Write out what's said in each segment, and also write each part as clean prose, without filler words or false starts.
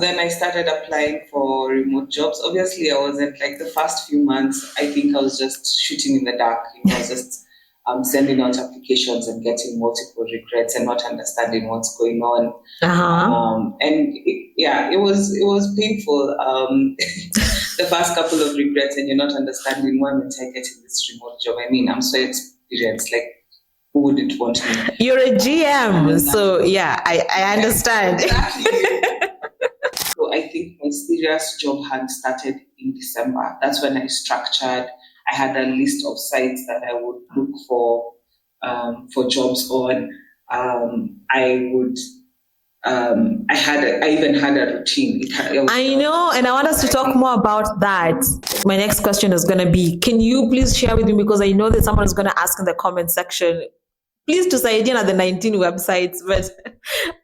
Then I started applying for remote jobs. Obviously, I wasn't like the first few months. I think I was just shooting in the dark. I was just sending out applications and getting multiple regrets and not understanding what's going on. It was painful. The first couple of regrets, and you're not understanding why am I getting this remote job. I mean, I'm so experienced. Like, who wouldn't want me? You're a GM, so yeah, I understand. Exactly. So I think my serious job hunt started in December. That's when I structured. I had a list of sites that I would look for jobs on. I even had a routine. I know, and I want us to talk more about that. My next question is going to be: can you please share with me, because I know that someone is going to ask in the comment section. Please to say again at the 19 websites, but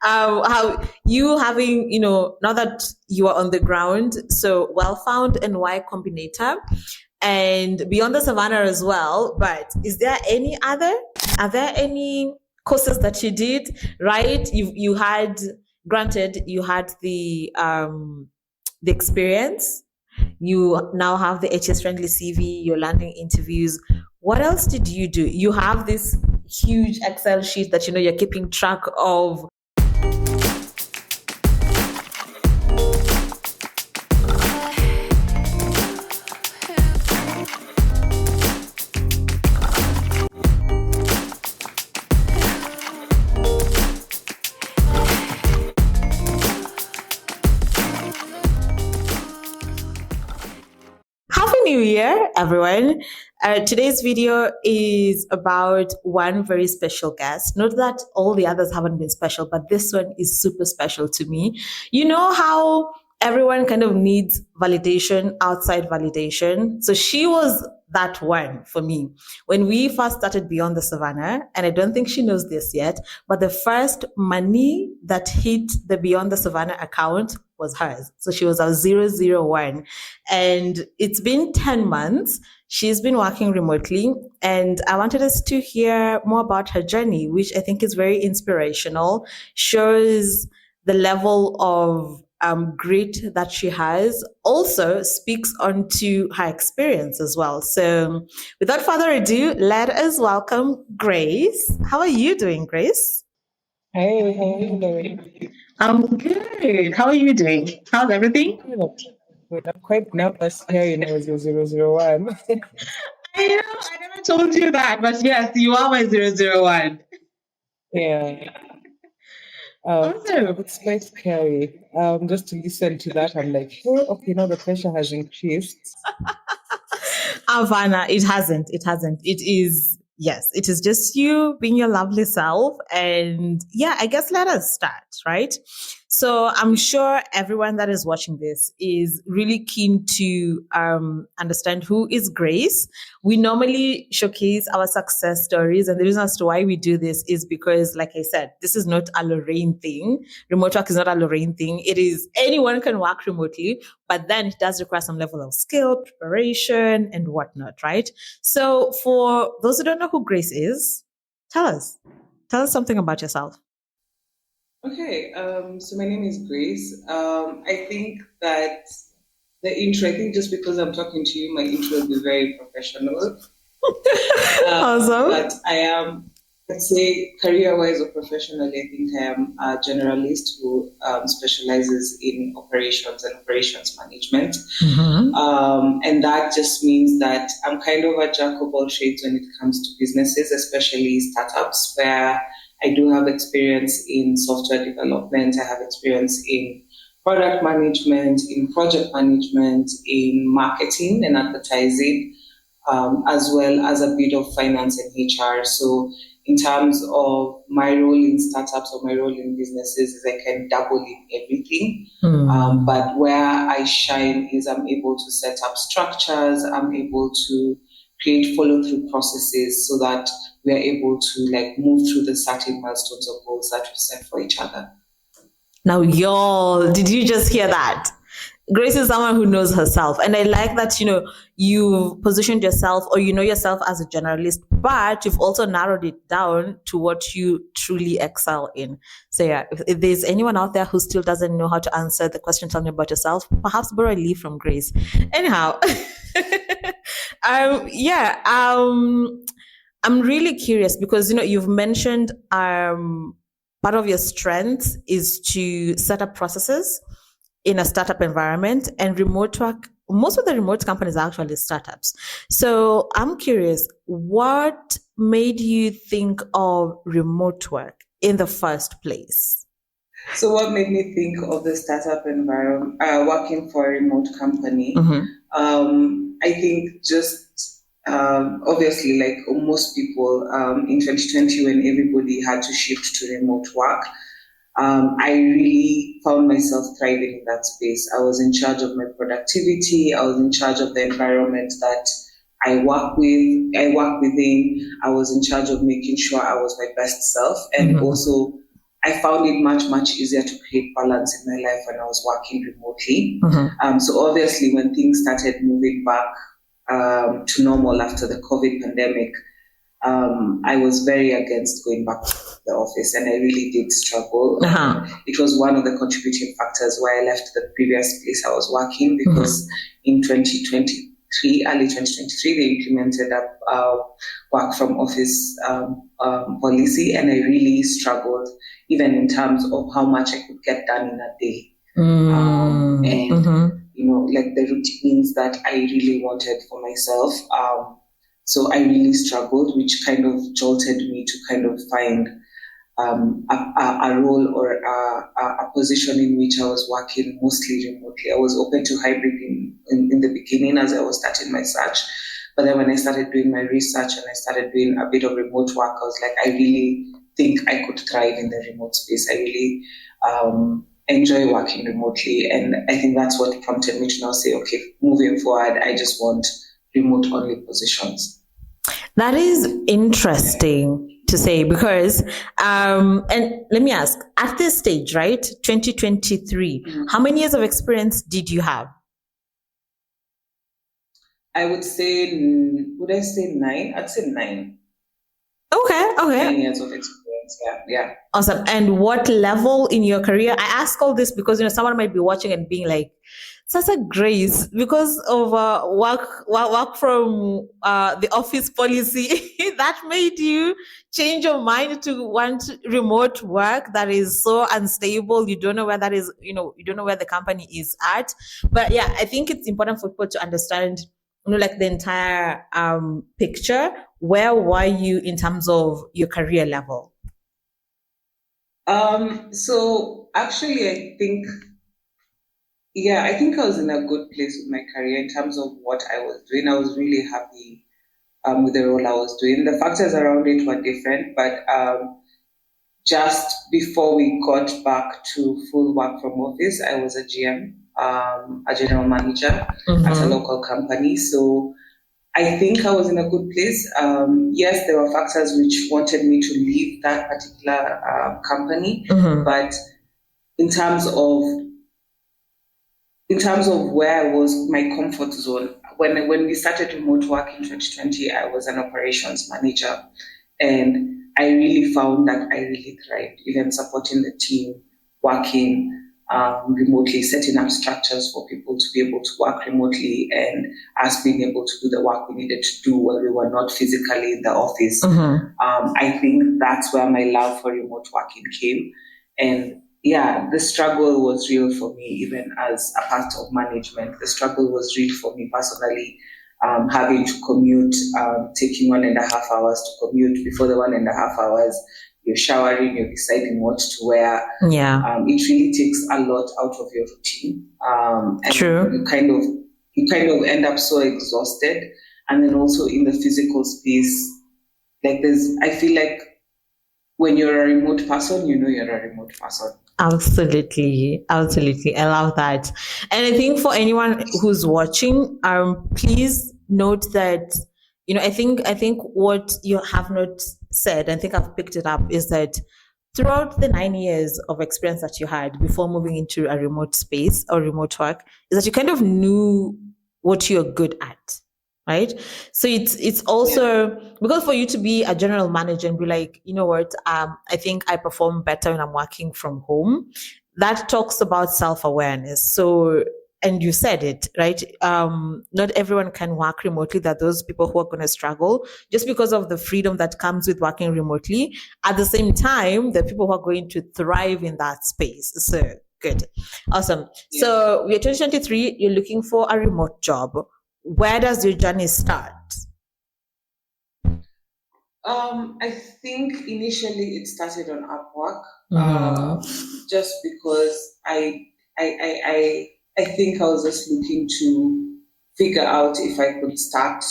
how you having, now that you are on the ground, so Well Found and Y Combinator and Beyond the Savannah as well. But are there any courses that you did, right? You had, granted, you had the experience. You now have the HS friendly CV, you're landing interviews. What else did you do? You have this huge Excel sheet that you're keeping track of. New Year, everyone. Today's video is about one very special guest. Not that all the others haven't been special, but this one is super special to me. You know how everyone kind of needs validation, outside validation. So she was that one for me. When we first started Beyond the Savannah, and I don't think she knows this yet, but the first money that hit the Beyond the Savannah account was hers. So she was our 001. And it's been 10 months. She's been working remotely. And I wanted us to hear more about her journey, which I think is very inspirational, shows the level of grit that she has, also speaks onto her experience as well. So without further ado, let us welcome Grace. How are you doing, Grace? Hey, how are you doing? I'm good. How are you doing? How's everything? Good. I'm quite nervous hearing I was your 001. I know, I never told you that, but yes, you are my 001. Yeah. Awesome. It's quite scary. Just to listen to that, I'm like, oh, okay, now the pressure has increased. Havana, it hasn't. It is, yes, it is just you being your lovely self. And yeah, I guess let us start, right? So I'm sure everyone that is watching this is really keen to understand who is Grace. We normally showcase our success stories, and the reason as to why we do this is because, like I said, this is not a Lorraine thing. Remote work is not a Lorraine thing. It is anyone can work remotely, but then it does require some level of skill, preparation, and whatnot, right? So for those who don't know who Grace is, tell us something about yourself. Okay, so my name is Grace. I think that the intro, I think just because I'm talking to you, my intro will be very professional. Awesome. But I am, let's say, career-wise or professionally, I think I am a generalist who specializes in operations and operations management. Mm-hmm. And that just means that I'm kind of a jack of all trades when it comes to businesses, especially startups, where I do have experience in software development. I have experience in product management, in project management, in marketing and advertising, as well as a bit of finance and HR. So in terms of my role in startups or my role in businesses is I can dabble in everything. But where I shine is I'm able to set up structures. I'm able to create follow-through processes so that we are able to move through the certain milestones or goals that we set for each other. Now, y'all, did you just hear that? Grace is someone who knows herself. And I like that, you've positioned yourself or you know yourself as a generalist, but you've also narrowed it down to what you truly excel in. So yeah, if there's anyone out there who still doesn't know how to answer the question, tell me about yourself, perhaps borrow a leaf from Grace. Anyhow, yeah, I'm really curious because, you've mentioned, part of your strength is to set up processes in a startup environment, and remote work. Most of the remote companies are actually startups. So I'm curious, what made you think of remote work in the first place? So what made me think of the startup environment, working for a remote company? I think just obviously, like most people in 2020, when everybody had to shift to remote work, I really found myself thriving in that space. I was in charge of my productivity. I was in charge of the environment that I work within. I was in charge of making sure I was my best self. And also, I found it much, much easier to create balance in my life when I was working remotely. So obviously, when things started moving back to normal after the COVID pandemic, I was very against going back to the office, and I really did struggle. It was one of the contributing factors why I left the previous place I was working, because in 2023, early 2023, they implemented a work from office policy, and I really struggled, even in terms of how much I could get done in a day. Like the routines that I really wanted for myself. So I really struggled, which kind of jolted me to kind of find a role or a position in which I was working mostly remotely. I was open to hybrid in the beginning as I was starting my search. But then when I started doing my research and I started doing a bit of remote work, I was like, I really think I could thrive in the remote space. I really enjoy working remotely. And I think that's what prompted me to now say, okay, moving forward, I just want remote only positions. That is interesting to say because, and let me ask, at this stage, right, 2023, how many years of experience did you have? I would say, would I say 9? I'd say 9. Okay. 9 years of experience. Yeah. Awesome. And what level in your career? I ask all this because, someone might be watching and being like, Sasa Grace, because of work from the office policy that made you change your mind to want remote work that is so unstable. You don't know where that is, you don't know where the company is at. But yeah, I think it's important for people to understand, like the entire picture. Where were you in terms of your career level? So actually, I think I was in a good place with my career in terms of what I was doing. I was really happy with the role I was doing. The factors around it were different, but just before we got back to full work from office, I was a GM, a general manager at a local company. So I think I was in a good place. Yes, there were factors which wanted me to leave that particular company, but in terms of where I was, my comfort zone, when we started remote work in 2020, I was an operations manager, and I really found that I really thrived, even supporting the team, working remotely, setting up structures for people to be able to work remotely, and us being able to do the work we needed to do when we were not physically in the office. I think that's where my love for remote working came. And the struggle was real for me, even as a part of management. The struggle was real for me personally, having to commute, taking 1.5 hours to commute. Before the 1.5 hours, you're showering, you're deciding what to wear. It really takes a lot out of your routine. And True. You kind of end up so exhausted. And then also in the physical space, I feel like when you're a remote person, you're a remote person. Absolutely. I love that. And I think for anyone who's watching, please note that, I think what you have not said, I think I've picked it up, is that throughout the 9 years of experience that you had before moving into a remote space or remote work, is that you kind of knew what you're good at, right? So it's also because for you to be a general manager and be like, you know what, I think I perform better when I'm working from home. That talks about self-awareness. So, and you said it, right? Not everyone can work remotely. That those people who are going to struggle just because of the freedom that comes with working remotely. At the same time, the people who are going to thrive in that space. So good. Awesome. Yeah. So we're 2023, you're looking for a remote job. Where does your journey start? I think initially it started on Upwork, just because I think I was just looking to figure out if I could start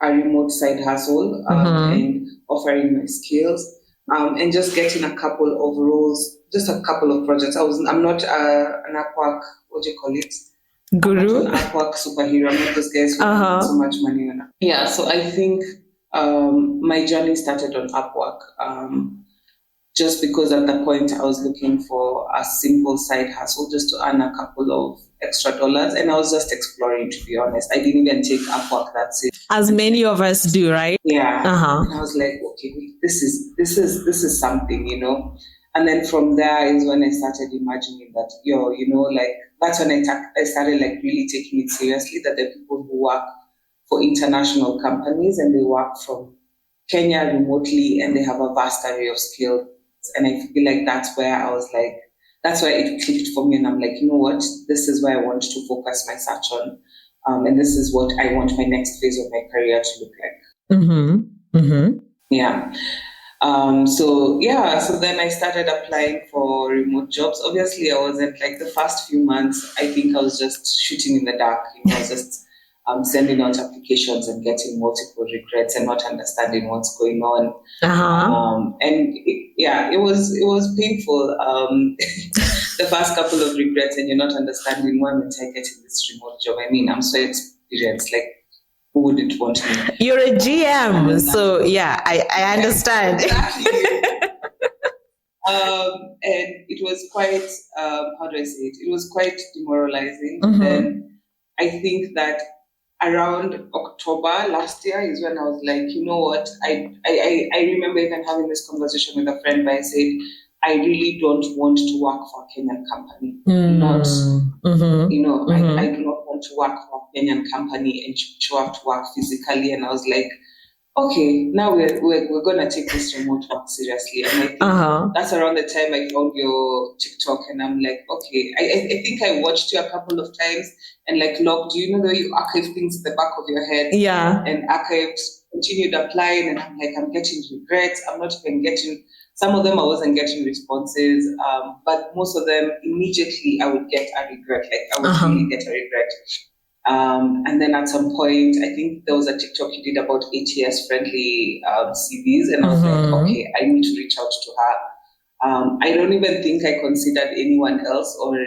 a remote side hustle and offering my skills and just getting a couple of roles, just a couple of projects. I'm not an Upwork, what do you call it? Guru? An Upwork superhero. I'm not those guys who make so much money on it. Yeah, so I think my journey started on Upwork. Just because at that point I was looking for a simple side hustle just to earn a couple of extra dollars, and I was just exploring. To be honest, I didn't even take Upwork that serious. As many of us do, right? Yeah. And I was like, okay, this is something, you know. And then from there is when I started imagining that, you know, like that's when I started like really taking it seriously. That the people who work for international companies and they work from Kenya remotely and they have a vast array of skills. And I feel like that's where I was like, that's why it clicked for me. And I'm like, you know what, this is where I want to focus my search on. And this is what I want my next phase of my career to look like. Yeah. So then I started applying for remote jobs. Obviously, I wasn't like the first few months. I think I was just shooting in the dark. You know, I was just sending out applications and getting multiple regrets and not understanding what's going on. And it was painful. The first couple of regrets, and you're not understanding why am I getting this remote job. I mean, I'm so experienced. Like, who wouldn't want me? You're a GM, so yeah, I understand. Exactly. And it was quite, how do I say it? It was quite demoralizing. Then I think that around October last year is when I was like, you know what? I remember even having this conversation with a friend, but I said, I really don't want to work for a Kenyan company. I do not want to work for a Kenyan company and show up to work physically. And I was like, okay, now we're gonna take this remote work seriously. And I think that's around the time I found your TikTok, and I'm like, okay, I think I watched you a couple of times and like logged. You know, you archive things at the back of your head, and archived, continued applying, and I'm like, I'm getting regrets. I'm not even getting. Some of them I wasn't getting responses, but most of them immediately I would get a regret. Like I would really get a regret. And then at some point, I think there was a TikTok you did about ATS friendly CVs, and I was like, okay, I need to reach out to her. I don't even think I considered anyone else or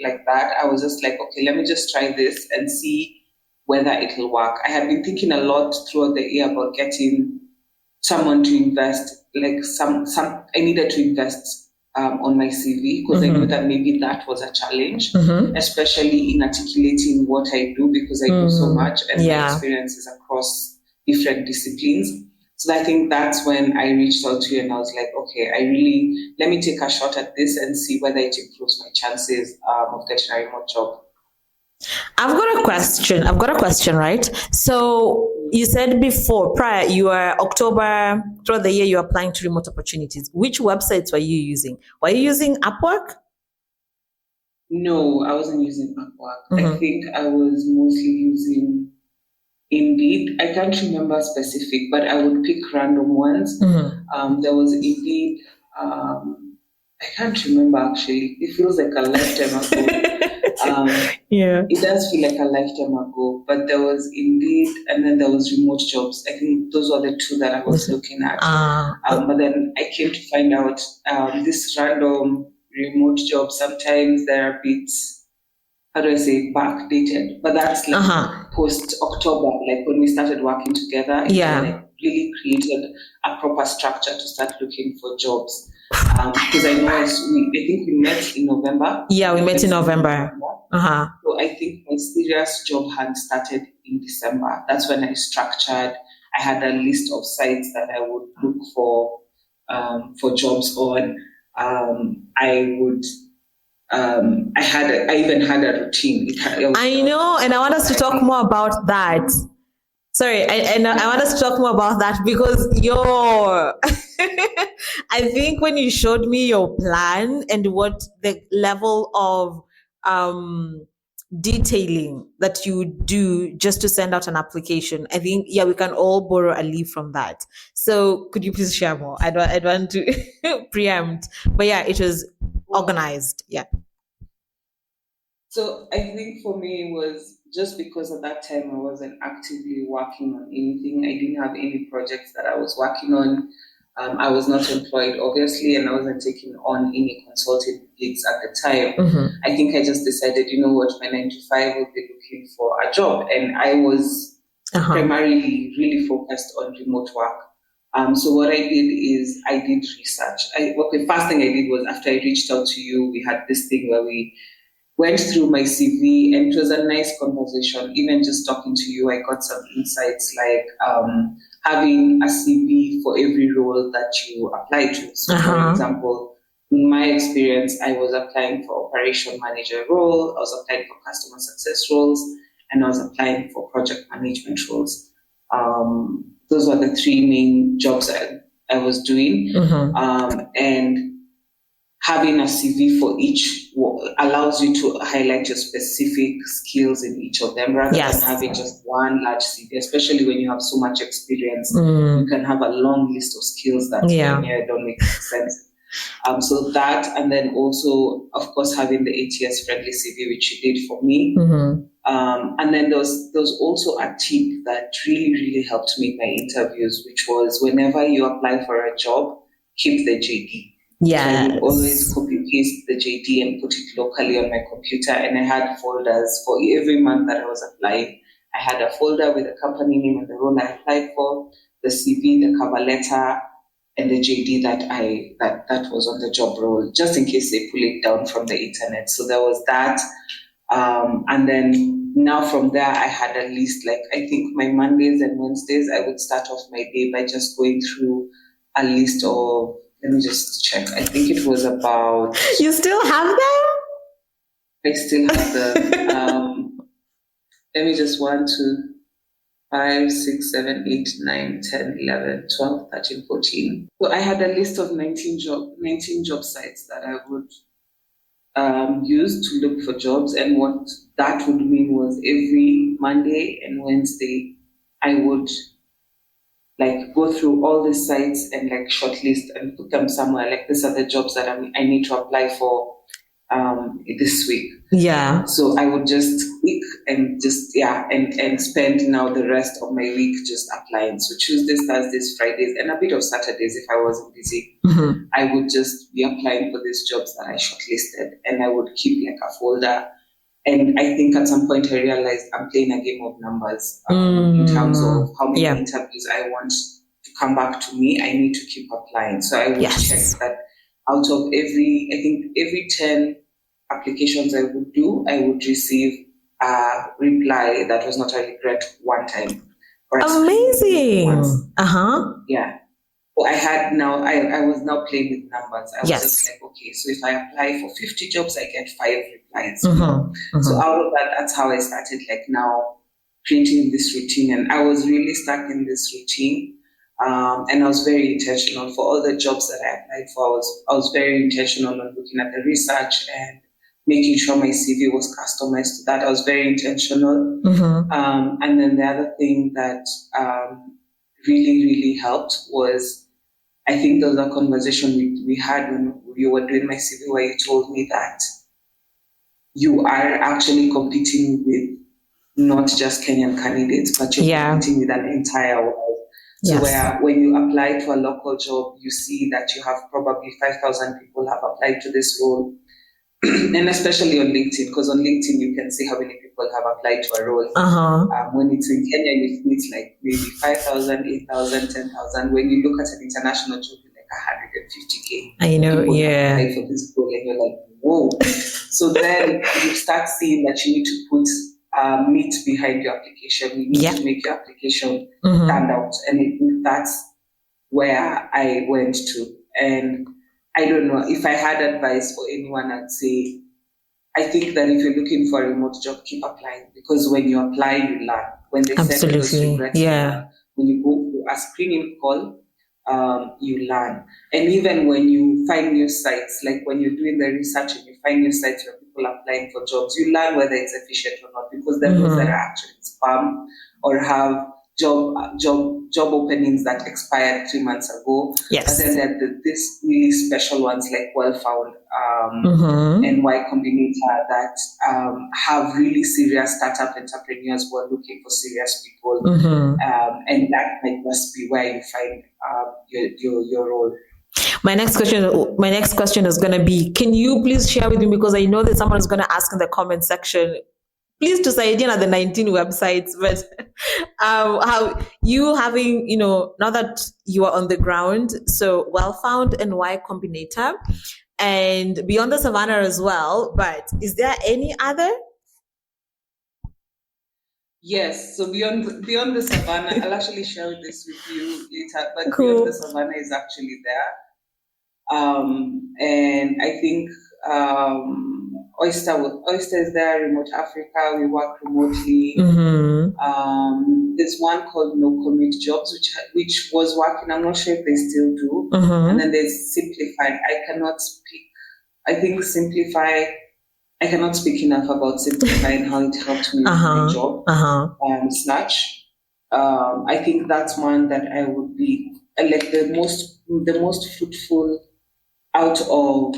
like that. I was just like, okay, let me just try this and see whether it will work. I had been thinking a lot throughout the year about getting someone to invest, like I needed to invest on my CV because I knew that maybe that was a challenge, especially in articulating what I do because I do so much and my experiences across different disciplines. So I think that's when I reached out to you and I was like, okay, let me take a shot at this and see whether it improves my chances of getting a remote job. I've got a question, right? So you said before, prior, you were October, throughout the year, you're applying to remote opportunities. Which websites were you using? Were you using Upwork? No, I wasn't using Upwork. I think I was mostly using Indeed. I can't remember specific, but I would pick random ones. There was Indeed. I can't remember actually. It feels like a lifetime ago. It does feel like a lifetime ago, but there was Indeed and then there was remote jobs. I think those were the two that I was looking at. But then I came to find out this random remote job, sometimes they're a bit, how do I say, backdated. But that's like post-October, like when we started working together. Like really created a proper structure to start looking for jobs. Because I think we met in November. Yeah, we met in November. Uh-huh. So I think my serious job hunt started in December. That's when I structured. I had a list of sites that I would look for jobs on. I even had a routine. I know, and I want us to talk more about that. Sorry, I want us to talk more about that because I think when you showed me your plan and what the level of detailing that you do just to send out an application, I think, yeah, we can all borrow a leaf from that. So could you please share more? I don't want to preempt, but yeah, it was organized. Yeah. So I think for me it was just because at that time I wasn't actively working on anything. I didn't have any projects that I was working on. I was not employed, obviously, and I wasn't taking on any consulting gigs at the time. Mm-hmm. I think I just decided, you know what, my 9 to 5 would be looking for a job. And I was primarily really focused on remote work. So what I did is I did research. The first thing I did was after I reached out to you, we had this thing where we went through my CV, and it was a nice conversation. Even just talking to you, I got some insights like having a CV for every role that you apply to. So, for example, in my experience, I was applying for operation manager role, I was applying for customer success roles, and I was applying for project management roles. Those were the 3 main jobs I was doing. And having a CV for each allows you to highlight your specific skills in each of them rather than having just one large CV, especially when you have so much experience. You can have a long list of skills that don't make sense. So that, and then also, of course, having the ATS friendly CV, which you did for me. And then there was also a tip that really, really helped me in my interviews, which was whenever you apply for a job, keep the JD. Yeah. So I would always copy paste the JD and put it locally on my computer. And I had folders for every month that I was applying. I had a folder with the company name and the role I applied for, the CV, the cover letter, and the JD that was on the job role, just in case they pull it down from the internet. So there was that. And then now from there, I had a list. Like I think my Mondays and Wednesdays, I would start off my day by just going through a list of, let me just check. I think it was about. You still have them? I still have them. Let me just 1, 2, 5, 6, 7, 8, 9, 10, 11, 12, 13, 14. So I had a list of 19 job sites that I would use to look for jobs. And what that would mean was every Monday and Wednesday, I would like go through all the sites and like shortlist and put them somewhere. Like these are the jobs that I need to apply for this week. Yeah. So I would just click and just and spend now the rest of my week just applying. So Tuesdays, Thursdays, Fridays, and a bit of Saturdays if I wasn't busy. I would just be applying for these jobs that I shortlisted, and I would keep like a folder. And I think at some point I realized I'm playing a game of numbers in terms of how many interviews I want to come back to me. I need to keep applying. So I would check that out of every 10 applications I would do, I would receive a reply that was not a regret one time. Amazing. Yeah. So I was now playing with numbers. I was just like, okay, so if I apply for 50 jobs, I get 5 replies. So out of that, that's how I started like now creating this routine. And I was really stuck in this routine. And I was very intentional for all the jobs that I applied for. I was very intentional on looking at the research and making sure my CV was customized to that. I was very intentional. And then the other thing that really, really helped was, I think there was a conversation we had when you were doing my CV where you told me that you are actually competing with not just Kenyan candidates, but you're competing with an entire world. So where when you apply to a local job, you see that you have probably 5,000 people have applied to this role. And especially on LinkedIn, because on LinkedIn you can see how many people have applied to a role. When it's in Kenya, it's like maybe 5,000, 8,000, 10,000. When you look at an international job, you're like 150K. I know, People yeah. apply for this role, and you're like, whoa. So then you start seeing that you need to put meat behind your application. You need to make your application stand out. And I think that's where I went to. And I don't know, if I had advice for anyone, I'd say, I think that if you're looking for a remote job, keep applying, because when you apply, you learn. When they send you those regrets, when you go for a screening call, you learn. And even when you find new sites, like when you're doing the research and you find new sites where people are applying for jobs, you learn whether it's efficient or not, because there are those that are actually spam or have job openings that expired 3 months ago. Yes. But then there are these really special ones like Well Found and Y Combinator that have really serious startup entrepreneurs who are looking for serious people. And that might just be where you find your role. My next question is going to be, can you please share with me, because I know that someone is going to ask in the comment section, please to say again at the 19 websites, but how you having, now that you are on the ground, so Well Found and Y Combinator, and Beyond the Savannah as well, but is there any other? Yes, so Beyond the Savannah, I'll actually share this with you later, but Beyond the Savannah is actually there. And I think Oyster is there, Remote Africa, we work remotely. There's one called No Commute Jobs, which was working. I'm not sure if they still do. And then there's Simplify. I cannot speak enough about Simplify and how it helped me with my job. Snatch. I think that's one that I would be like the most fruitful out of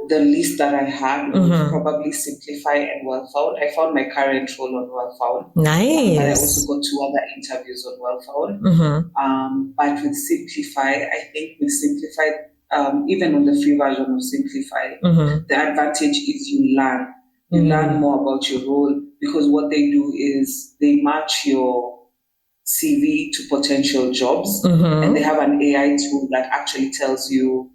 the list that I had would probably Simplify and Well Found. I found my current role on Well Found. Nice. But I also got 2 other interviews on Well Found. But with Simplify, I think with Simplify, even on the free version of Simplify, the advantage is you learn. You learn more about your role, because what they do is they match your CV to potential jobs, and they have an AI tool that actually tells you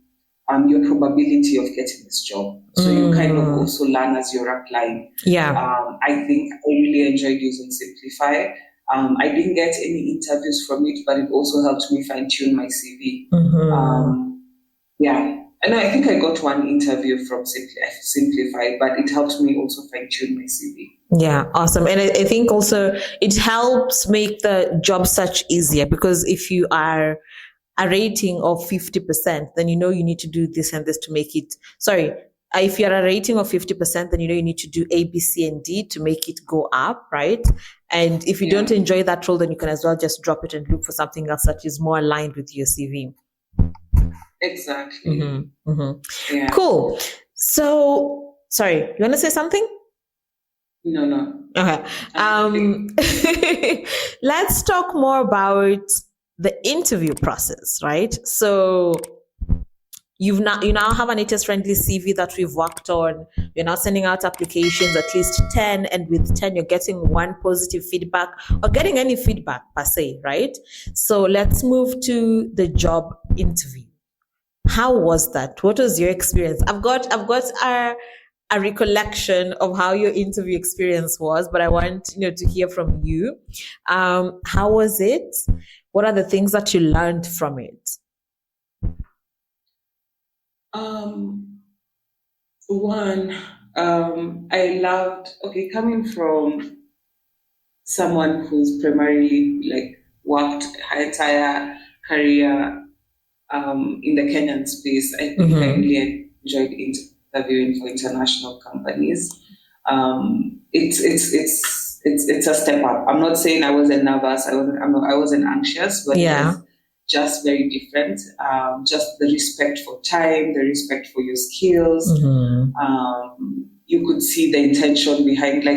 your probability of getting this job. So you kind of also learn as you're applying. I think I really enjoyed using Simplify. I didn't get any interviews from it, but it also helped me fine-tune my CV. And I think I got one interview from Simplify, but it helped me also fine-tune my CV. Yeah, awesome. And I think also it helps make the job search easier, because if you are a rating of 50%, then you need to do this and this to make it, if you're a rating of 50%, then you need to do A, B, C, and D to make it go up, right? And if you don't enjoy that role, then you can as well just drop it and look for something else that is more aligned with your CV. Exactly. Cool. So, sorry, you want to say something? No. Okay. Let's talk more about the interview process, right? So you now have an ATS-friendly CV that we've worked on. You're now sending out applications, at least 10, and with 10, you're getting 1 positive feedback or getting any feedback per se, right? So let's move to the job interview. How was that? What was your experience? I've got a recollection of how your interview experience was, but I want to hear from you. How was it? What are the things that you learned from it? One, I loved, coming from someone who's primarily worked her entire career in the Kenyan space, I think I really enjoyed interviewing for international companies. It's a step up. I'm not saying I wasn't nervous. I wasn't anxious, but it was just very different. Just the respect for time, the respect for your skills. You could see the intention behind.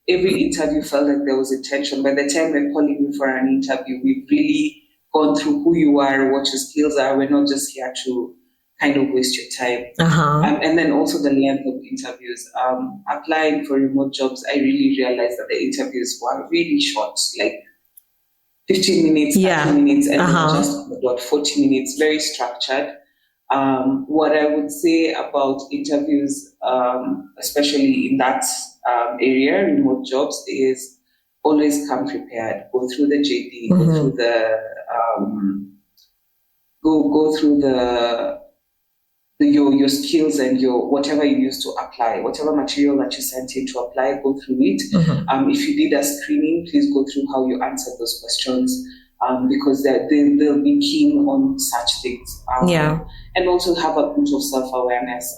Every interview felt like there was intention. By the time we're calling you for an interview, we've really gone through who you are, what your skills are. We're not just here to kind of waste your time. And then also the length of interviews. Applying for remote jobs, I really realized that the interviews were really short. 15 minutes, 30 minutes, and just Uh-huh. about 40 minutes, very structured. What I would say about interviews, especially in that area, remote jobs, is always come prepared. Go through the JD, go through the go through your skills and your whatever you use to apply, whatever material that you sent in to apply, go through it. If you did a screening, please go through how you answered those questions, because they'll be keen on such things. And also have a bit of self-awareness,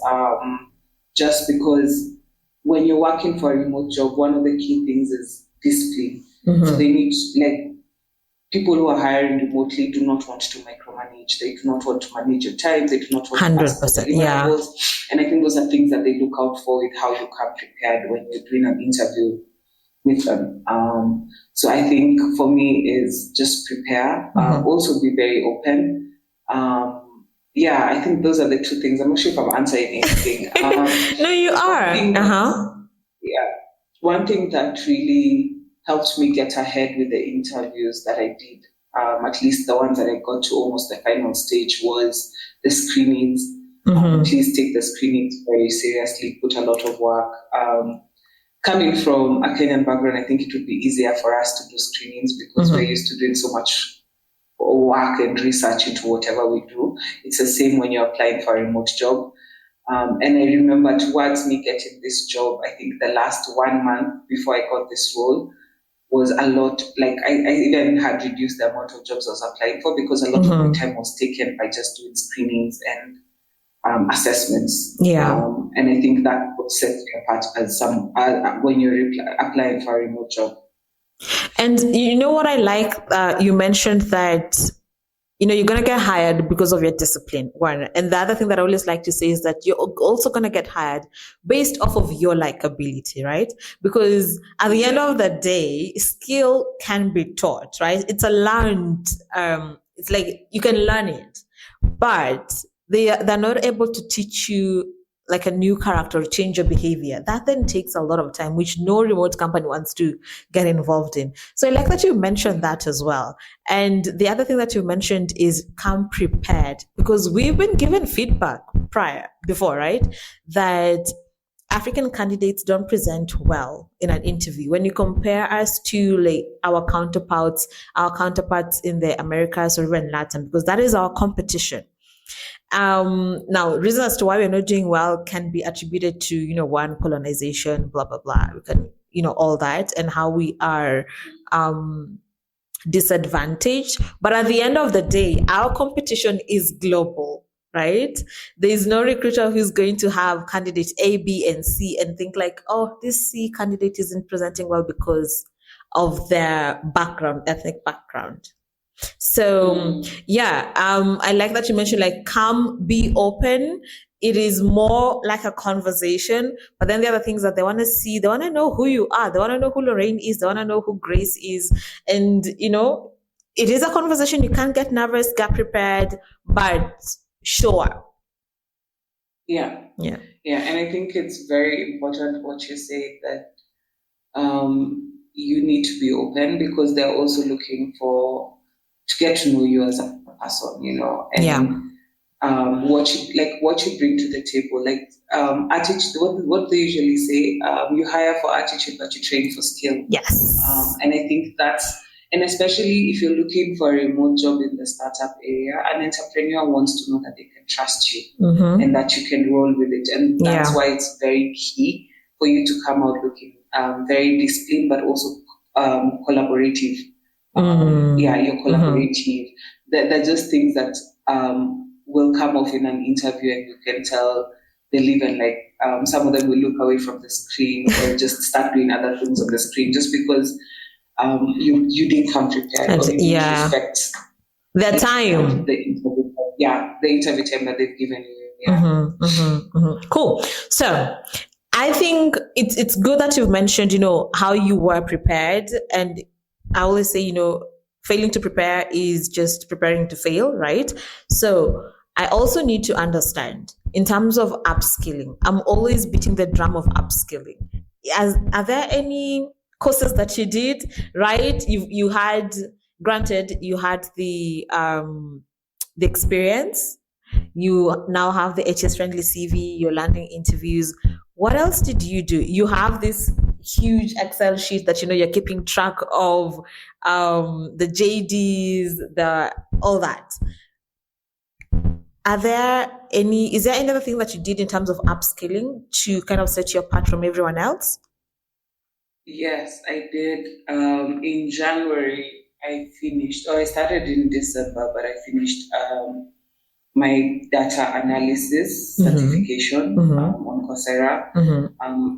just because when you're working for a remote job, one of the key things is discipline. So they need, like, people who are hiring remotely do not want to micromanage. They do not want to manage your time. They do not want to ask for 100%, yeah. deliverables. And I think those are things that they look out for with how you come prepared when you're doing an interview with them. So I think for me is just prepare. Also be very open. Yeah, I think those are the two things. I'm not sure if I'm answering anything. No, you are. Yeah. One thing that really helped me get ahead with the interviews that I did, at least the ones that I got to almost the final stage, was the screenings. Please take the screenings very seriously, put a lot of work. Coming from a Kenyan background, I think it would be easier for us to do screenings because we're used to doing so much work and research into whatever we do. It's the same when you're applying for a remote job. And I remember towards me getting this job, I think the last 1 month before I got this role was a lot. Like I even had reduced the amount of jobs I was applying for because a lot of my time was taken by just doing screenings and assessments. And I think that would set you apart as when you're applying for a remote job. And you know what I like? You mentioned that, you're going to get hired because of your discipline, one. And the other thing that I always like to say is that you're also going to get hired based off of your likability, right? Because at the end of the day, skill can be taught, right? It's a learned, it's like you can learn it, but they're not able to teach you like a new character or change your behavior. That then takes a lot of time, which no remote company wants to get involved in. So I like that you mentioned that as well. And the other thing that you mentioned is come prepared, because we've been given feedback before, right? That African candidates don't present well in an interview. When you compare us to like our counterparts in the Americas or even Latin, because that is our competition. Now, reasons as to why we're not doing well can be attributed to, one, colonization, blah, blah, blah. We can, all that, and how we are disadvantaged. But at the end of the day, our competition is global, right? There is no recruiter who's going to have candidates A, B, and C and think like, oh, this C candidate isn't presenting well because of their ethnic background. So I like that you mentioned like come, be open. It is more like a conversation, but then the other things that they want to see, they want to know who you are, they want to know who Lorraine is, they want to know who Grace is, and it is a conversation. You can't get nervous, get prepared, but show up. And I think it's very important what you say, that you need to be open because they're also looking to get to know you as a person, and what you bring to the table. Like attitude, what they usually say, you hire for attitude, but you train for skill. Yes. And I think and especially if you're looking for a remote job in the startup area, an entrepreneur wants to know that they can trust you and that you can roll with it. And that's why it's very key for you to come out looking very disciplined, but also collaborative. You're collaborative. They're just things that will come off in an interview, and you can tell they live in like some of them will look away from the screen or just start doing other things on the screen just because you didn't come prepared or you didn't respect their time. The interview time that they've given you. Cool. So I think it's good that you've mentioned, how you were prepared. And I always say, failing to prepare is just preparing to fail, right? So I also need to understand in terms of upskilling. I'm always beating the drum of upskilling. Are there any courses that you did, right? You had Granted, you had the experience. You now have the HS friendly CV. You're landing interviews. What else did you do? You have this huge Excel sheet that you're keeping track of the JDs, the all that. Is there any other thing that you did in terms of upskilling to kind of set you apart from everyone else? Yes, I did. In January, I started in December, but I finished my data analysis certification on Coursera.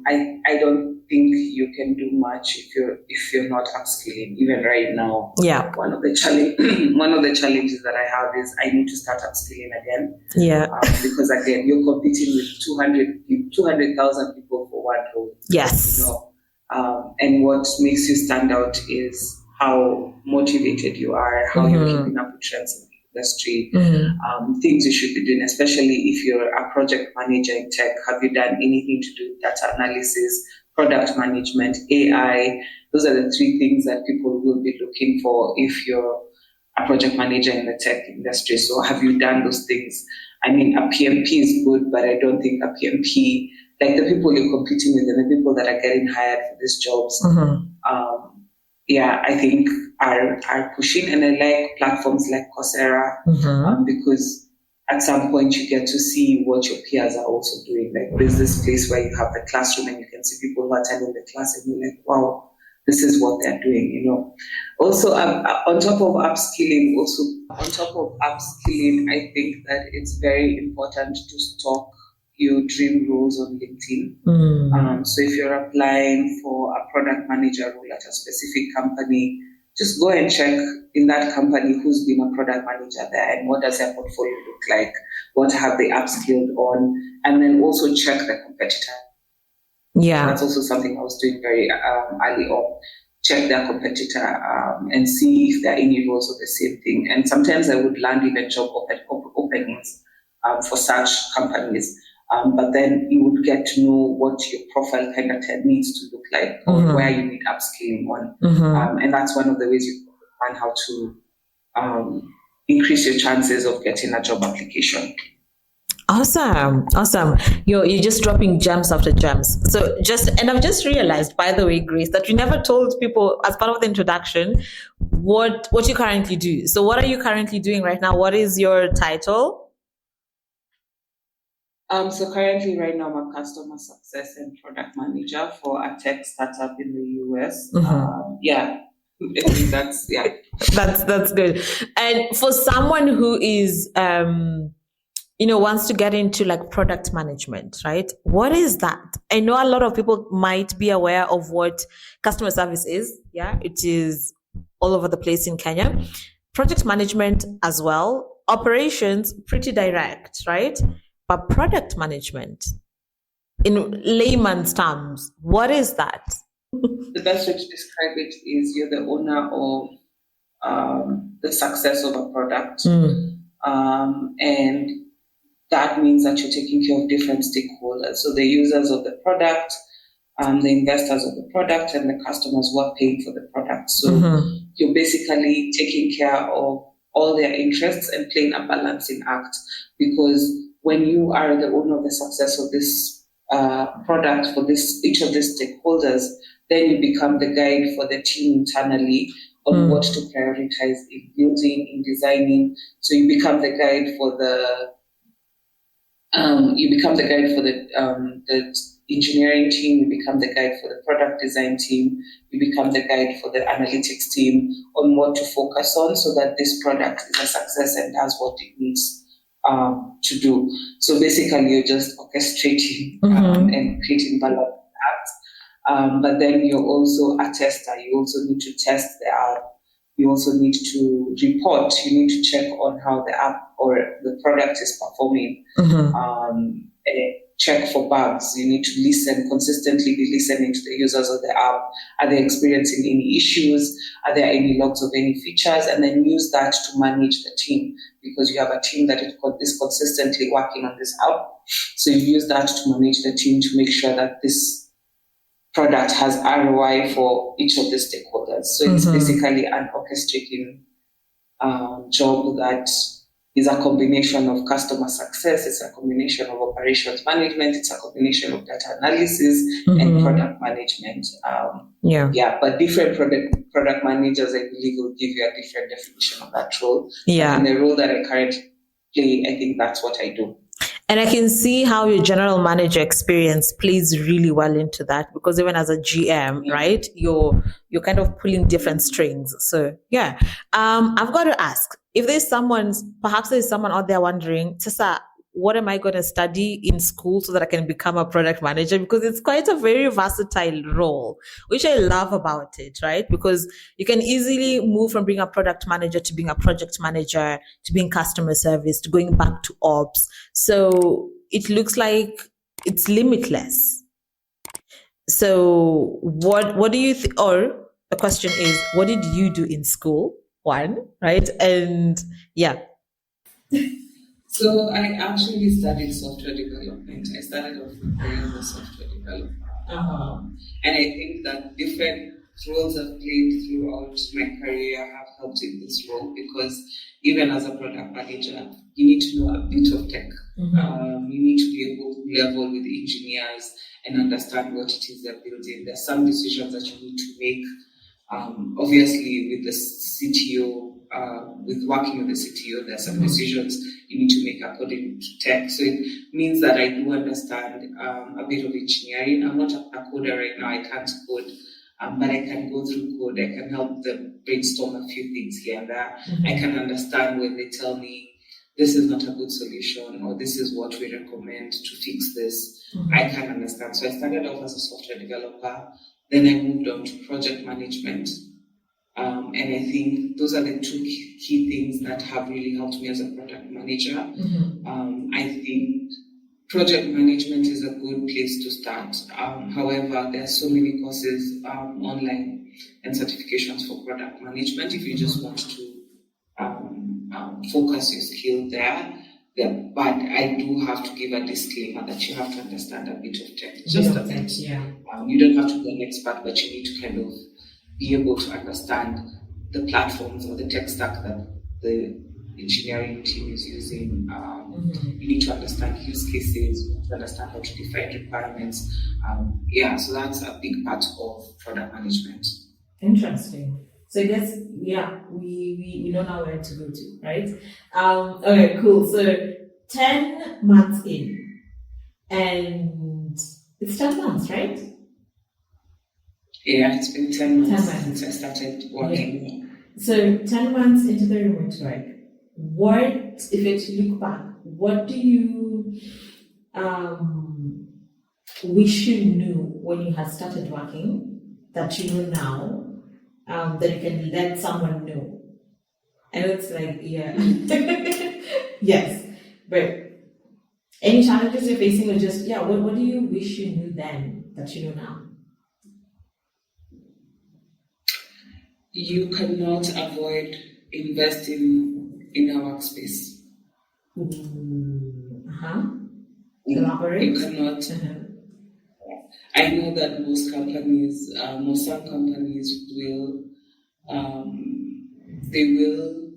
I don't think you can do much if you're not upskilling. Even right now, one of the challenges that I have is I need to start upskilling again. Because again, you're competing with 200,000 people for one role. Yes. And what makes you stand out is how motivated you are, how you're keeping up with trends in the industry, things you should be doing, especially if you're a project manager in tech. Have you done anything to do with data analysis, product management, AI? Those are the three things that people will be looking for if you're a project manager in the tech industry. So have you done those things? I mean, a PMP is good, but I don't think a PMP, like the people you're competing with and the people that are getting hired for these jobs, I think are pushing. And I like platforms like Coursera because at some point you get to see what your peers are also doing. Like there's this place where you have the classroom and you can see people who are attending the class and you're like, wow, this is what they're doing, Also, on top of upskilling, I think that it's very important to stalk your dream roles on LinkedIn. So if you're applying for a product manager role at a specific company, just go and check in that company who's been a product manager there and what does their portfolio look like, what have they upskilled on, and then also check the competitor. That's also something I was doing very early on. Check their competitor and see if there are any roles of the same thing. And sometimes I would land even job openings for such companies. But then you would get to know what your profile kind of needs to look like or where you need upskilling on. And that's one of the ways you learn how to increase your chances of getting a job application. Awesome. You're just dropping gems after gems. And I've just realized, by the way, Grace, that you never told people as part of the introduction what you currently do. So what are you currently doing right now? What is your title? So currently right now I'm a customer success and product manager for a tech startup in the US. That's good. And for someone who is wants to get into like product management, right? What is that? I know a lot of people might be aware of what customer service is. Yeah, it is all over the place in Kenya. Project management as well. Operations, pretty direct, right? But product management, in layman's terms, what is that? The best way to describe it is you're the owner of the success of a product. And that means that you're taking care of different stakeholders. So the users of the product, the investors of the product, and the customers who are paying for the product. So you're basically taking care of all their interests and playing a balancing act. Because when you are the owner of the success of this product for each of these stakeholders, then you become the guide for the team internally on what to prioritize in building, in designing. So you become the guide for the the engineering team, you become the guide for the product design team, you become the guide for the analytics team on what to focus on so that this product is a success and does what it needs to do. So basically you're just orchestrating and creating balance acts. But then you're also a tester. You also need to test the app. You also need to report. You need to check on how the app or the product is performing. Check for bugs. You need to consistently be listening to the users of the app. Are they experiencing any issues? Are there any logs of any features? And then use that to manage the team, because you have a team that is consistently working on this app. So you use that to manage the team to make sure that this product has ROI for each of the stakeholders. So it's basically an orchestrating job that is a combination of customer success, it's a combination of operations management, it's a combination of data analysis and product management. But different product managers, I believe, will give you a different definition of that role. Yeah. In the role that I currently play, I think that's what I do. And I can see how your general manager experience plays really well into that, because even as a GM, right, you're kind of pulling different strings. So yeah, I've got to ask, if there's someone out there wondering, Tessa, what am I going to study in school so that I can become a product manager? Because it's quite a very versatile role, which I love about it, right? Because you can easily move from being a product manager to being a project manager to being customer service to going back to ops. So it looks like it's limitless. So what do you think? Or the question is, what did you do in school? One, right? And yeah. So I actually studied software development. I started off my career as a software developer. And I think that different roles I've played throughout my career have helped in this role, because even as a product manager, you need to know a bit of tech. You need to be able to level with engineers and understand what it is they're building. There's some decisions that you need to make. Obviously, with the CTO, with working with the CTO, there are some decisions you need to make according to tech. So it means that I do understand a bit of engineering. I'm not a coder right now, I can't code, but I can go through code. I can help them brainstorm a few things here and there. I can understand when they tell me this is not a good solution or this is what we recommend to fix this. I can understand. So I started off as a software developer. Then I moved on to project management. And I think those are the two key things that have really helped me as a product manager. I think project management is a good place to start. However, there are so many courses online and certifications for product management if you just want to focus your skill there. But I do have to give a disclaimer that you have to understand a bit of tech. Just a bit. You don't have to be an expert, but you need to kind of be able to understand the platforms or the tech stack that the engineering team is using. You need to understand use cases, you need to understand how to define requirements. So that's a big part of product management. Interesting. So I guess, we know now where to go to, right? Okay, cool. So 10 months in, and it's 10 months, right? Yeah, it's been 10 months since I started working. Yeah. So 10 months into the remote work, what, if you look back, what do you wish you knew when you had started working that you know now? That you can let someone know. And it's like, yes. But any challenges you're facing, or just, what do you wish you knew then that you know now? You cannot avoid investing in a workspace. Elaborate? You cannot. I know that some companies will, they will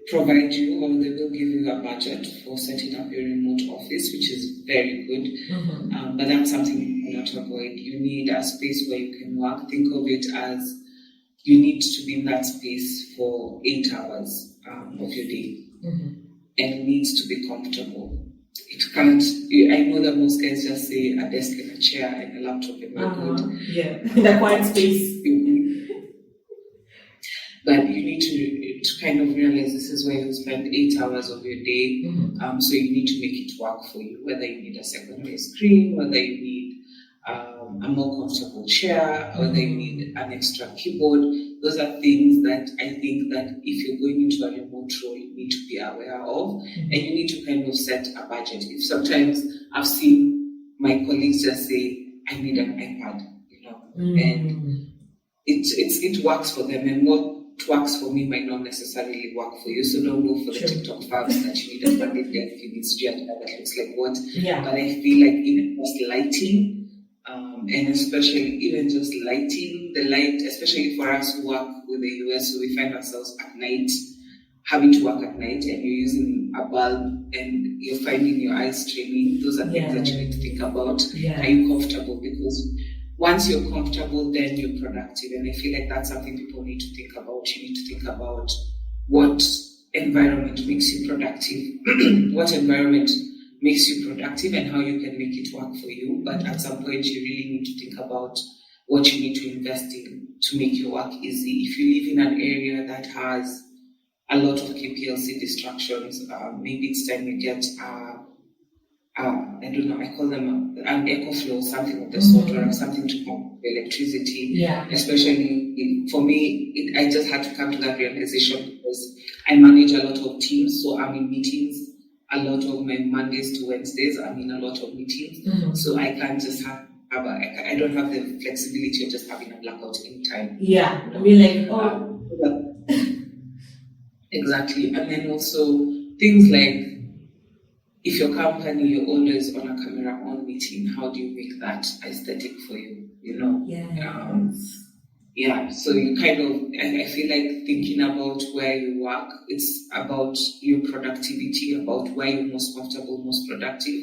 provide you, or they will give you a budget for setting up your remote office, which is very good. But that's something you cannot avoid. You need a space where you can work. Think of it as you need to be in that space for 8 hours of your day, and it needs to be comfortable. It can't. I know that most guys just say a desk and a chair and a laptop and we're good. Yeah, the quiet space. But you need to kind of realize this is where you spend 8 hours of your day. So you need to make it work for you. Whether you need a secondary screen, whether you need a more comfortable chair, whether you need an extra keyboard. Those are things that I think that if you're going into a remote role, you need to be aware of, and you need to kind of set a budget. If sometimes I've seen my colleagues just say, "I need an iPad," and it works for them, and what works for me might not necessarily work for you. So don't go for the TikTok fabs that you need a bandit if you need to that looks like what. But I feel like even just lighting And especially even just lighting the light, especially for us who work with the US, so we find ourselves at night, having to work at night, and you're using a bulb and you're finding your eyes straining. Those are things that you need to think about. Are you comfortable? Because once you're comfortable, then you're productive. And I feel like that's something people need to think about. You need to think about what environment makes you productive, what environment makes you productive, and how you can make it work for you. But at some point, you really need to think about what you need to invest in to make your work easy. If you live in an area that has a lot of KPLC distractions, maybe it's time you get I don't know, I call them an eco flow, something of the sort, or something to pump electricity. Yeah. Especially for me, I just had to come to that realization because I manage a lot of teams, so I'm in meetings a lot of my Mondays to Wednesdays. I'm in a lot of meetings, so I can't just I don't have the flexibility of just having a blackout anytime. Yeah, I mean, like, exactly. And then also things like, if your company, you're always on a camera on meeting, how do you make that aesthetic for you? You know? So you kind of, I feel like thinking about where you work, it's about your productivity, about where you're most comfortable, most productive,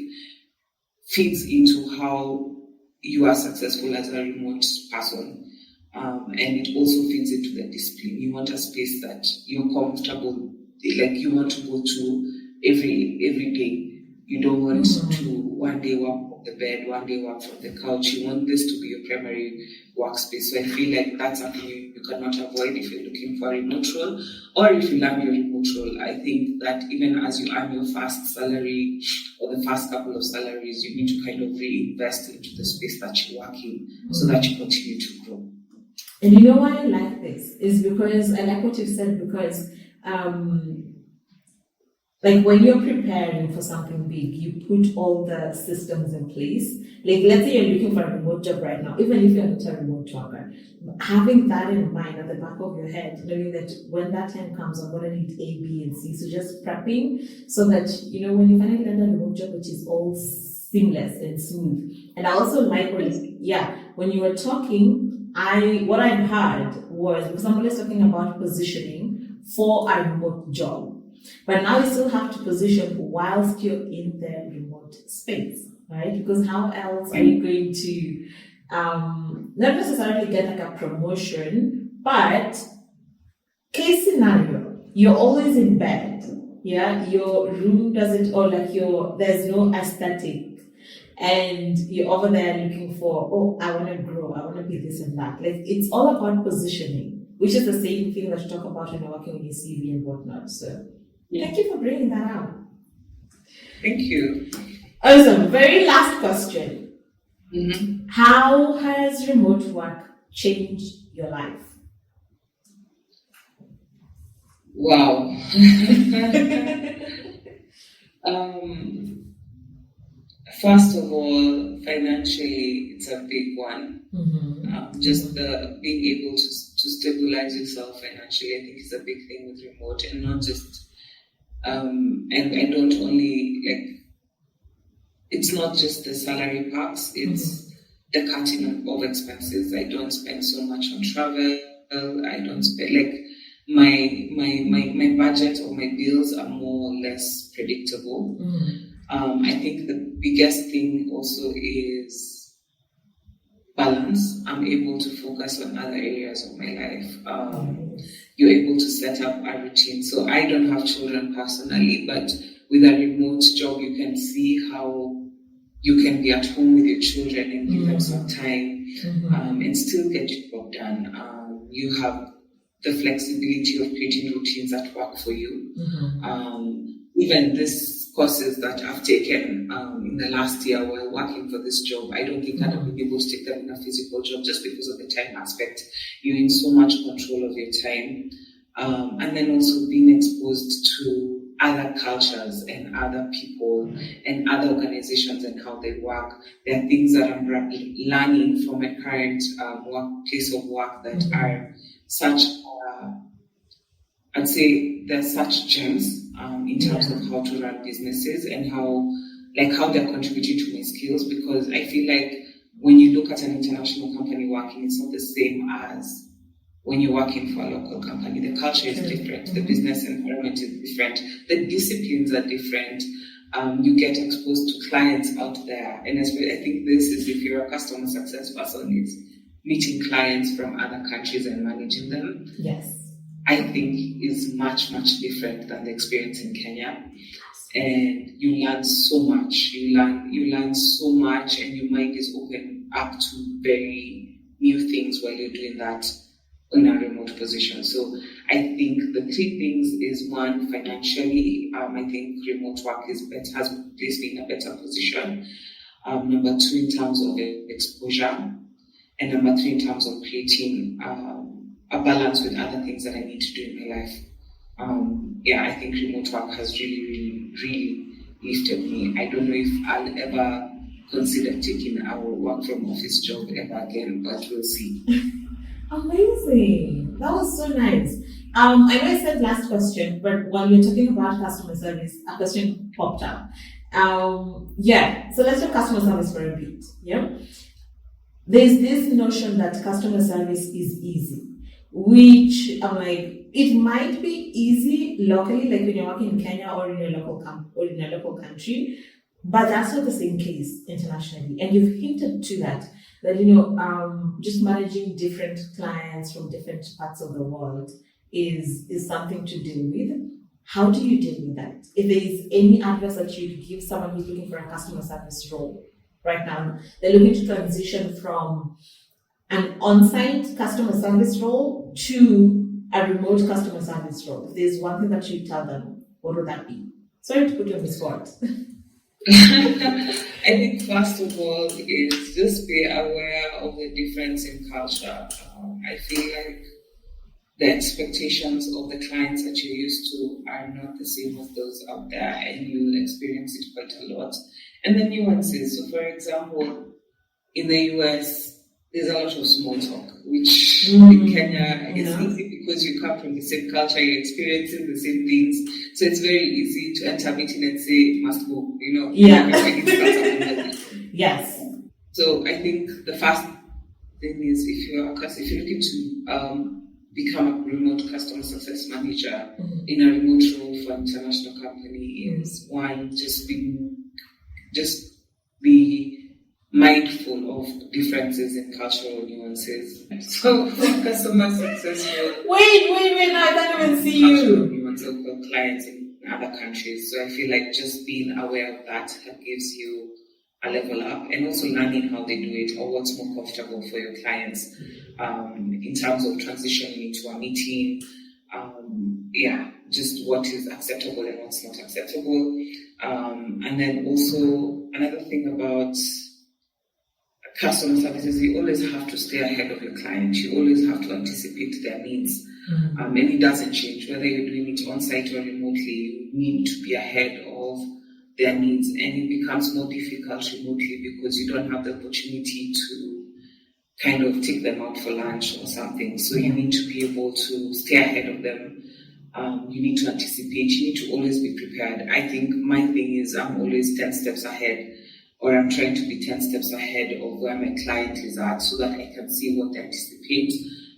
feeds into how you are successful as a remote person. And it also feeds into the discipline. You want a space that you're comfortable, like you want to go to every day. You don't want to one day work from the bed, one day work from the couch. You want this to be your primary workspace. So I feel like that's something you cannot avoid if you're looking for a remote role, or if you love your remote role. I think that even as you earn your first salary or the first couple of salaries, you need to kind of reinvest into the space that you work in so that you continue to grow. And you know why I like this? Is because I like what you said, because like when you're preparing for something big, you put all the systems in place. Like let's say you're looking for a remote job right now, even if you're not a remote worker, having that in mind at the back of your head, knowing that when that time comes, I'm going to need A, B, and C. So just prepping so that, you know, when you finally get a remote job, which is all seamless and smooth. And I also like when you were talking, what I heard was, because I'm always talking about positioning for a remote job. But now you still have to position whilst you're in the remote space, right? Because how else are you going to not necessarily get like a promotion, but case scenario, you're always in bed, your room doesn't, or like there's no aesthetic, and you're over there looking for, I want to grow, I want to be this and that. Like it's all about positioning, which is the same thing that you talk about when you're working on your CV and whatnot. So thank you for bringing that out. Thank you. Awesome. Very last question. How has remote work changed your life? Wow. First of all, financially, it's a big one. Just the being able to stabilize yourself financially, I think, is a big thing with remote, and not just. And I don't only it's not just the salary parts, it's the cutting of expenses. I don't spend so much on travel. I don't spend my budget or my bills are more or less predictable. I think the biggest thing also is balance. I'm able to focus on other areas of my life. You're able to set up a routine. So I don't have children personally, but with a remote job, you can see how you can be at home with your children and give them some time and still get your job done. You have the flexibility of creating routines that work for you. Even these courses that I've taken in the last year while working for this job, I don't think I'd have been able to take them in a physical job just because of the time aspect. You're in so much control of your time. And then also being exposed to other cultures and other people and other organizations and how they work. There are things that I'm learning from my current place of work that are such, I'd say they're such gems in terms of how to run businesses and how they're contributing to my skills, because I feel like when you look at an international company working, it's not the same as when you're working for a local company. The culture is different, the business environment is different, the disciplines are different. You get exposed to clients out there, and I think this is, if you're a customer success person, is meeting clients from other countries and managing them. Yes. I think is much, much different than the experience in Kenya. And you learn so much. You learn so much, and your mind is open up to very new things while you're doing that in a remote position. So I think the three things is, one, financially, I think remote work has placed me in a better position. Number two, in terms of exposure. And number three, in terms of creating a balance with other things that I need to do in my life. I think remote work has really, really, really lifted me. I don't know if I'll ever consider taking our work from office job ever again, but we'll see. Amazing. That was so nice. I know I said last question, but while you're talking about customer service, a question popped up. So let's do customer service for a bit. Yeah. There's this notion that customer service is easy, which I'm like, it might be easy locally, like when you're working in Kenya or in a local country, but that's not the same case internationally. And you've hinted to that just managing different clients from different parts of the world is something to deal with. How do you deal with that? If there is any advice that you'd give someone who's looking for a customer service role right now, they're looking to transition from an on-site customer service role to a remote customer service role. If there's one thing that you tell them, what would that be? Sorry to put you on the spot. I think first of all is just be aware of the difference in culture. I feel like the expectations of the clients that you're used to are not the same as those out there, and you'll experience it quite a lot. And the nuances. So, for example, in the US, there's a lot of small talk, which in Kenya is easy because you come from the same culture, you're experiencing the same things. So it's very easy to enter a meeting and say, must go, Yes. So I think the first thing is, if you're looking to become a remote customer success manager in a remote role for an international company, is one, just be mindful of differences in cultural nuances. So customer success role. Wait, I can't even see you. Nuances of clients in other countries. So I feel like just being aware of that gives you a level up, and also learning how they do it or what's more comfortable for your clients in terms of transitioning into a meeting. Just what is acceptable and what's not acceptable. And then also another thing about customer services, you always have to stay ahead of your client. You always have to anticipate their needs. And it doesn't change. Whether you're doing it on-site or remotely, you need to be ahead of their needs. And it becomes more difficult remotely because you don't have the opportunity to kind of take them out for lunch or something. So you need to be able to stay ahead of them. You need to anticipate. You need to always be prepared. I think my thing is I'm always 10 steps ahead, or I'm trying to be 10 steps ahead of where my client is at, so that I can see what they anticipate.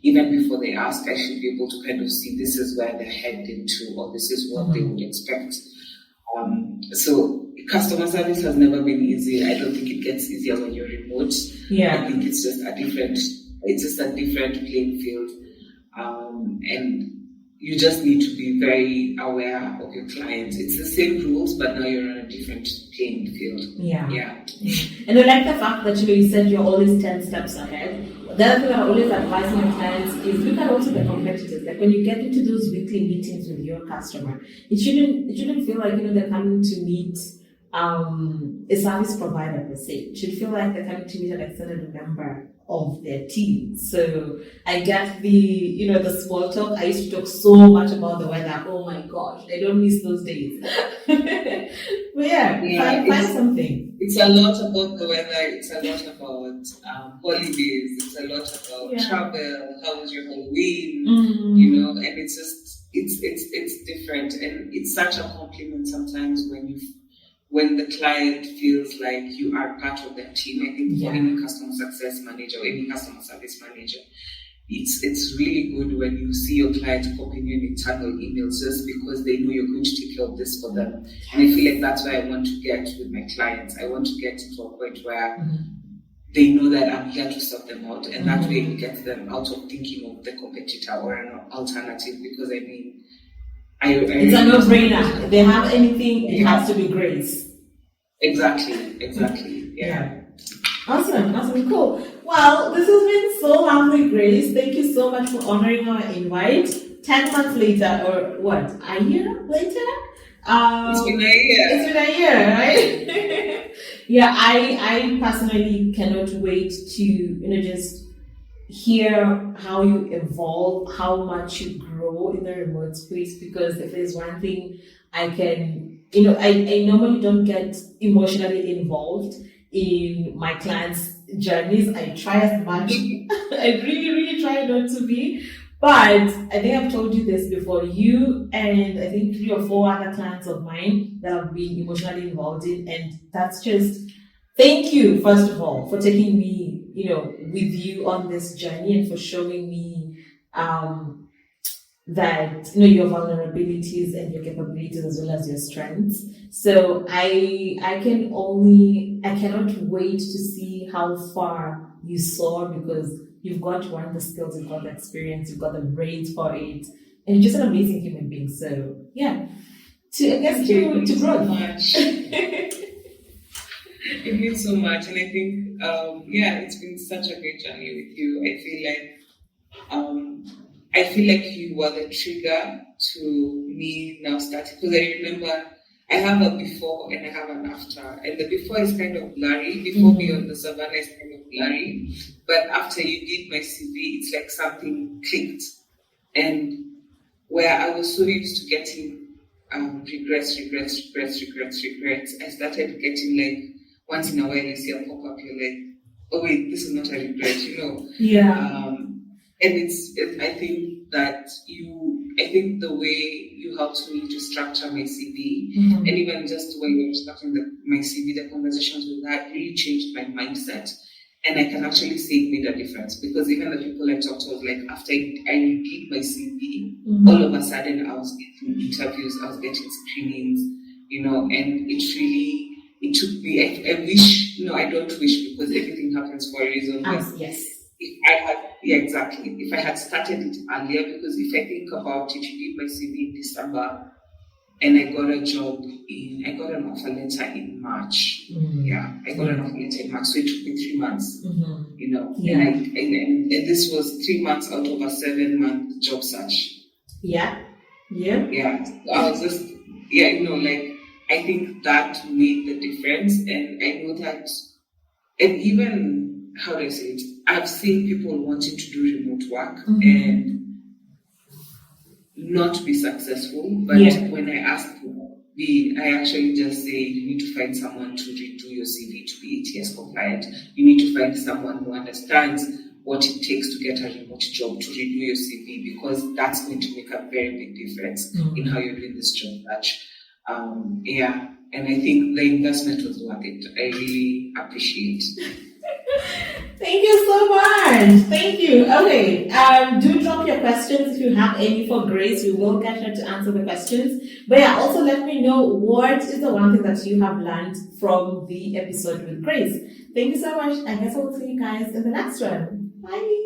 Even before they ask, I should be able to kind of see this is where they're heading to, or this is what they would expect. So customer service has never been easy. I don't think it gets easier when you're remote. I think it's just a different playing field. And you just need to be very aware of your clients. It's the same rules, but now you're on a different playing field. Yeah. And I like the fact that you said you're always 10 steps ahead. The other thing I always advise my clients is look at also the competitors. Like when you get into those weekly meetings with your customer, it shouldn't feel like they're coming to meet a service provider per se. It should feel like they're coming to meet an extended member of their team. So I get the the small talk. I used to talk so much about the weather. Oh my gosh, I don't miss those days. But find something. It's a lot about the weather. It's a lot about holidays. It's a lot about travel. How was your Halloween? And it's just it's different, and it's such a compliment sometimes when the client feels like you are part of their team. I think for any customer success manager or any customer service manager, it's really good when you see your client copying you in internal emails just because they know you're going to take care of this for them. And I feel like that's where I want to get with my clients. I want to get to a point where they know that I'm here to sort them out, and that way it gets them out of thinking of the competitor or an alternative. Because I mean, it's a no-brainer. If they have anything, it has to be Grace. Exactly. Yeah. Awesome, cool. Well, this has been so lovely, Grace. Thank you so much for honoring our invite. 10 months later, or what, a year later? It's been a year, right? Yeah, I personally cannot wait to, just hear how you evolve, how much you grow in the remote space, because if there's one thing I can, I normally don't get emotionally involved in my clients' journeys. I try as much. I really try not to be. But I think I've told you this before. You and I think 3 or 4 other clients of mine that I've been emotionally involved in, and that's just, thank you, first of all, for taking me, with you on this journey and for showing me that your vulnerabilities and your capabilities as well as your strengths. So I cannot wait to see how far you soar, because you've got the skills, you've got the experience, you've got the brains for it, and you're just an amazing human being. So yeah, to grow much. It means so much, and I think it's been such a great journey with you. I feel like you were the trigger to me now starting, because I remember I have a before and I have an after, and the before is kind of blurry. Before me on the savannah is kind of blurry, but after you did my CV, it's like something clicked, and where I was so used to getting regrets, I started getting like once in a while you see a pop up, you're like, oh wait, this is not a regret, Yeah. And I think the way you helped me to structure my CV, and even just when you were structuring my CV, the conversations with that really changed my mindset. And I can actually say it made a difference, because even the people I talked to was like, after I redid my CV, all of a sudden I was getting interviews, I was getting screenings, and it took me, I wish, I don't wish, because everything happens for a reason. Yes. If I had started it earlier, because if I think about it, you did my CV in December, and I got an offer letter in March. I got an offer letter in March, so it took me 3 months, and this was 3 months out of a 7-month job search. Yeah. I was just, I think that made the difference, and I know that, and even, how do I say it? I've seen people wanting to do remote work and not be successful, but when I ask I actually just say, you need to find someone to redo your CV to be ATS compliant. You need to find someone who understands what it takes to get a remote job to redo your CV, because that's going to make a very big difference in how you're doing this job search. And I think the investment was worth it. I really appreciate it. Thank you so much. Thank you. Okay. Do drop your questions if you have any for Grace. We will get her to answer the questions. But also let me know what is the one thing that you have learned from the episode with Grace. Thank you so much. I guess I will see you guys in the next one. Bye.